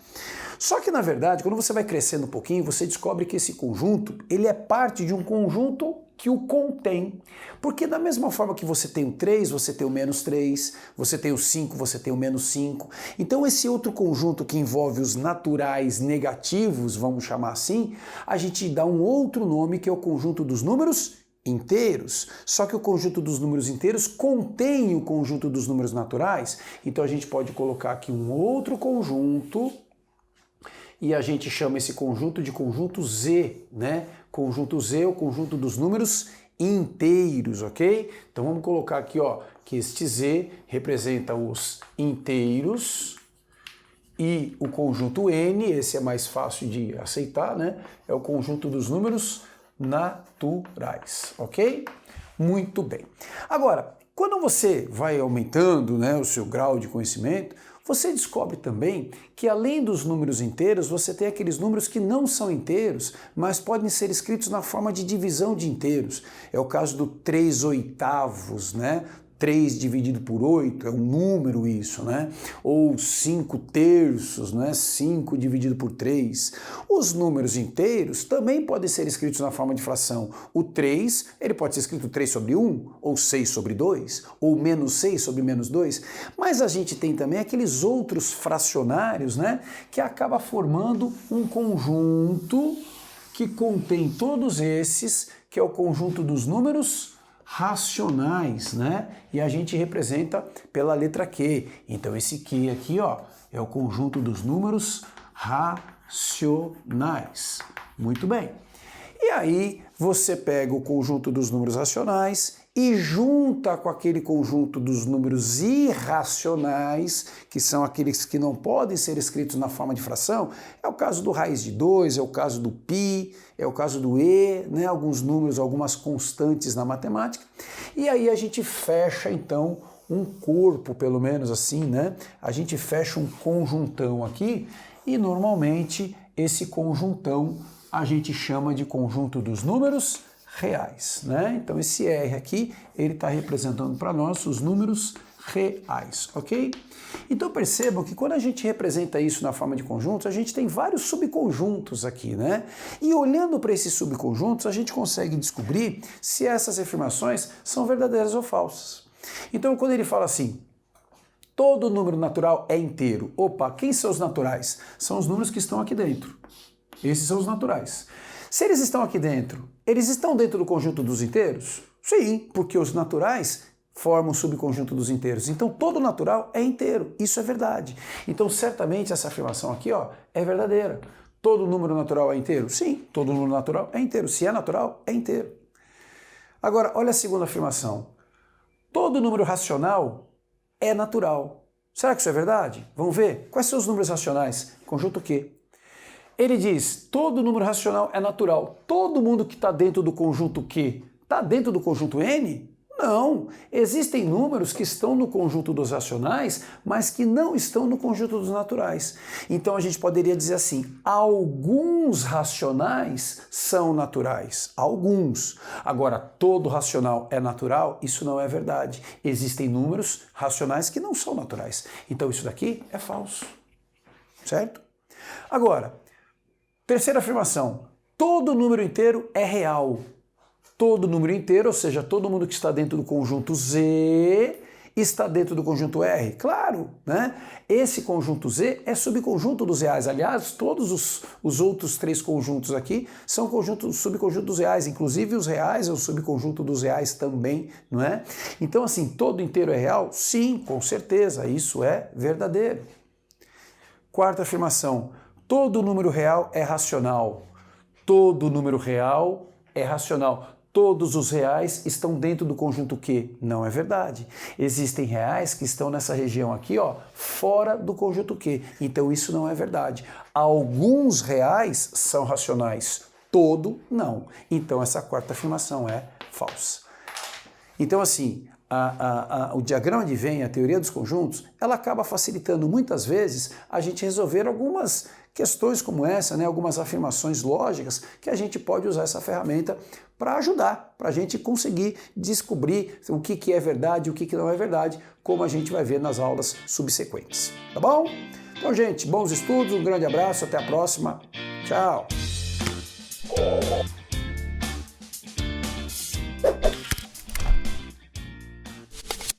Só que, na verdade, quando você vai crescendo um pouquinho, você descobre que esse conjunto, ele é parte de um conjunto que o contém. Porque da mesma forma que você tem o 3, você tem o menos 3, você tem o 5, você tem o menos 5. Então esse outro conjunto que envolve os naturais negativos, vamos chamar assim, a gente dá um outro nome que é o conjunto dos números inteiros, só que o conjunto dos números inteiros contém o conjunto dos números naturais, então a gente pode colocar aqui um outro conjunto e a gente chama esse conjunto de conjunto Z, né? Conjunto Z é o conjunto dos números inteiros, ok? Então vamos colocar aqui, ó, que este Z representa os inteiros e o conjunto N, esse é mais fácil de aceitar, né? É o conjunto dos números naturais, ok? Muito bem. Agora, quando você vai aumentando, né, o seu grau de conhecimento, você descobre também que além dos números inteiros, você tem aqueles números que não são inteiros, mas podem ser escritos na forma de divisão de inteiros. É o caso do 3/8, né? 3 dividido por 8 é um número isso, né? Ou 5/3, né? 5 dividido por 3. Os números inteiros também podem ser escritos na forma de fração. O 3, ele pode ser escrito 3/1, ou 6/2, ou menos 6/-2. Mas a gente tem também aqueles outros fracionários, né? Que acaba formando um conjunto que contém todos esses, que é o conjunto dos números racionais, né? E a gente representa pela letra Q. Então esse Q aqui, ó, é o conjunto dos números racionais. Muito bem. E aí você pega o conjunto dos números racionais e junta com aquele conjunto dos números irracionais, que são aqueles que não podem ser escritos na forma de fração. É o caso do raiz de 2, é o caso do π, é o caso do e, né? Alguns números, algumas constantes na matemática. E aí a gente fecha então um corpo, pelo menos assim, né? A gente fecha um conjuntão aqui e normalmente esse conjuntão a gente chama de conjunto dos números reais, né? Então esse R aqui, ele está representando para nós os números reais, ok? Então percebam que quando a gente representa isso na forma de conjuntos, a gente tem vários subconjuntos aqui, né? E olhando para esses subconjuntos, a gente consegue descobrir se essas afirmações são verdadeiras ou falsas. Então quando ele fala assim, todo número natural é inteiro. Opa, quem são os naturais? São os números que estão aqui dentro. Esses são os naturais. Se eles estão aqui dentro, eles estão dentro do conjunto dos inteiros? Sim, porque os naturais formam o subconjunto dos inteiros. Então todo natural é inteiro. Isso é verdade. Então certamente essa afirmação aqui, ó, é verdadeira. Todo número natural é inteiro? Sim, todo número natural é inteiro. Se é natural, é inteiro. Agora, olha a segunda afirmação. Todo número racional é natural. Será que isso é verdade? Vamos ver. Quais são os números racionais? Conjunto Q. Ele diz, todo número racional é natural. Todo mundo que está dentro do conjunto Q está dentro do conjunto N? Não. Existem números que estão no conjunto dos racionais, mas que não estão no conjunto dos naturais. Então a gente poderia dizer assim, alguns racionais são naturais. Alguns. Agora, todo racional é natural? Isso não é verdade. Existem números racionais que não são naturais. Então isso daqui é falso. Certo? Agora, terceira afirmação, todo número inteiro é real. Todo número inteiro, ou seja, todo mundo que está dentro do conjunto Z está dentro do conjunto R? Claro, né? Esse conjunto Z é subconjunto dos reais. Aliás, todos os outros três conjuntos aqui são subconjuntos dos reais. Inclusive os reais é o subconjunto dos reais também, não é? Então, assim, todo inteiro é real? Sim, com certeza, isso é verdadeiro. Quarta afirmação, todo número real é racional. Todo número real é racional. todos os reais estão dentro do conjunto Q. Não é verdade. Existem reais que estão nessa região aqui, ó, fora do conjunto Q. Então isso não é verdade. Alguns reais são racionais, todo não. Então essa quarta afirmação é falsa. Então assim, o diagrama de Venn, a teoria dos conjuntos, ela acaba facilitando muitas vezes a gente resolver algumas questões como essa, né, algumas afirmações lógicas que a gente pode usar essa ferramenta para ajudar, para a gente conseguir descobrir o que é verdade e o que não é verdade, como a gente vai ver nas aulas subsequentes. Tá bom? Então, gente, bons estudos, um grande abraço, até a próxima. Tchau!